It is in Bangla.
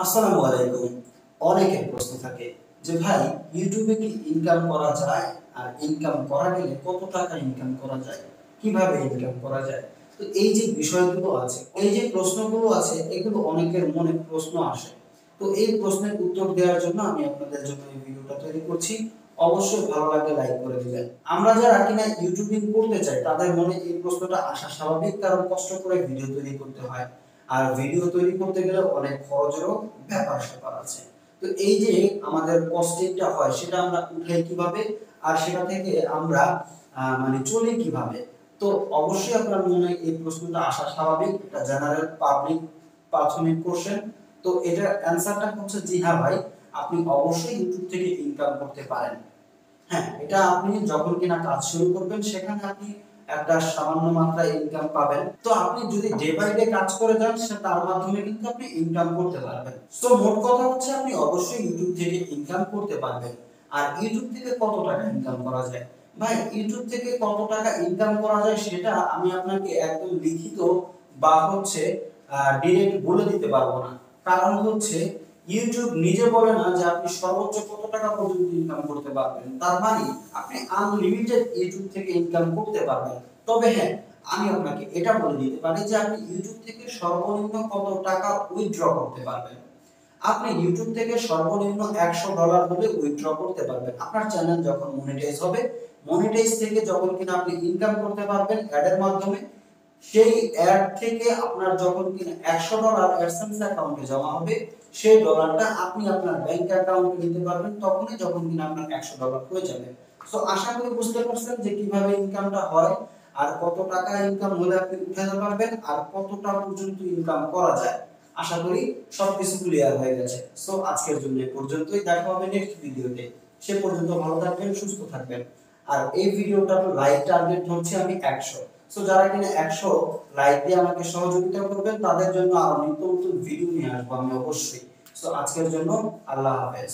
আসসালামু আলাইকুম। অনেকের প্রশ্ন থাকে যে ভাই ইউটিউবে কি ইনকাম করা যায়, আর ইনকাম করা গেলে কত টাকা ইনকাম করা যায়, কিভাবে ইনকাম করা যায়। তো এই যে বিষয়গুলো আছে, এই যে প্রশ্নগুলো আছে, এগুলো অনেকের মনে প্রশ্ন আসে। তো এই প্রশ্নের উত্তর দেওয়ার জন্য আমি আপনাদের জন্য এই ভিডিওটা তৈরি করছি। অবশ্যই ভালো লাগলে লাইক করে দিবেন। আমরা যারা কিনা ইউটিউবিং করতে চাই তাদের মনে এই প্রশ্নটা আসা স্বাভাবিক, কারণ কষ্ট করে ভিডিও তৈরি করতে হয়, আর ভিডিও তৈরি করতে গেলে অনেক খরচেরও ব্যাপার স্যাপার আছে। তো এই যে আমাদের কস্টিংটা হয় সেটা আমরা উঠাই কিভাবে, আর সেটা থেকে আমরা মানে চলি কিভাবে। তো অবশ্যই আপনার মনে এই প্রশ্নটা আসা স্বাভাবিক, এটা জেনারেল পাবলিক প্রাথমিক কোশ্চেন। তো এটার অ্যানসারটা হচ্ছে জি হ্যাঁ ভাই, আপনি অবশ্যই ইউটিউব থেকে ইনকাম করতে পারেন। হ্যাঁ, এটা আপনি যখন কিনা কাজ শুরু করবেন সেখানে আপনি একটা সামান্য মাত্রায় ইনকাম পাবেন। তো আপনি যদি ডে বাই ডে কাজ করে যান সে তার মাধ্যমে কিন্তু আপনি ইনকাম করতে পারবেন। সো মোট কথা হচ্ছে আপনি অবশ্যই ইউটিউব থেকে ইনকাম করতে পারবেন। আর ইউটিউব থেকে কত টাকা ইনকাম করা যায়, ভাই ইউটিউব থেকে কত টাকা ইনকাম করা যায় সেটা আমি আপনাকে একদম লিখিত বা হচ্ছে ডিরেক্ট বলে দিতে পারবো না। কারণ হচ্ছে ইউটিউব নিজে বলে না যে আপনি সর্বোচ্চ কত টাকা পর্যন্ত ইনকাম করতে পারবেন, তার মানে আপনি আনলিমিটেড ইউটিউব থেকে ইনকাম করতে পারবেন। তবে হ্যাঁ, আমি আপনাকে এটা বলে দিতে পারি যে আপনি ইউটিউব থেকে সর্বনিম্ন কত টাকা উইথড্র করতে পারবেন। আপনি ইউটিউব থেকে সর্বনিম্ন $100 হলে উইথড্র করতে পারবেন। আপনার চ্যানেল যখন মনিটাইজ হবে, মনিটাইজ থেকে যখন কিনা আপনি ইনকাম করতে পারবেন অ্যাডের মাধ্যমে, সেই অ্যাড থেকে আপনার যখন কিনা $100 অ্যাডসেন্স অ্যাকাউন্টে জমা হবে, সেই ডলারটা আপনি আপনার ব্যাংক অ্যাকাউন্টে নিতে পারবেন তখনই যখন কিনা আপনার $100 হয়ে যাবে। সো আশা করি বুঝতে পারছেন যে কিভাবে ইনকামটা হয়, আর কত টাকা ইনকাম হলে আপনি উঠাতে পারবেন, আর কতটা পর্যন্ত ইনকাম করা যায়। আশা করি সবকিছু ক্লিয়ার হয়ে গেছে। সো আজকের জন্য এই পর্যন্তই, দেখা হবে নেক্সট ভিডিওতে। সে পর্যন্ত ভালো থাকবেন, সুস্থ থাকবেন। আর এই ভিডিওটার লাইক টার্গেট হচ্ছে আমি 100। সো যারা কিনা 100 লাইক দিয়ে আমাকে সহযোগিতা করবেন তাদের জন্য আরো নিত্য নতুন ভিডিও নিয়ে আসবো আমি অবশ্যই। সো আজকের জন্য আল্লাহ হাফেজ।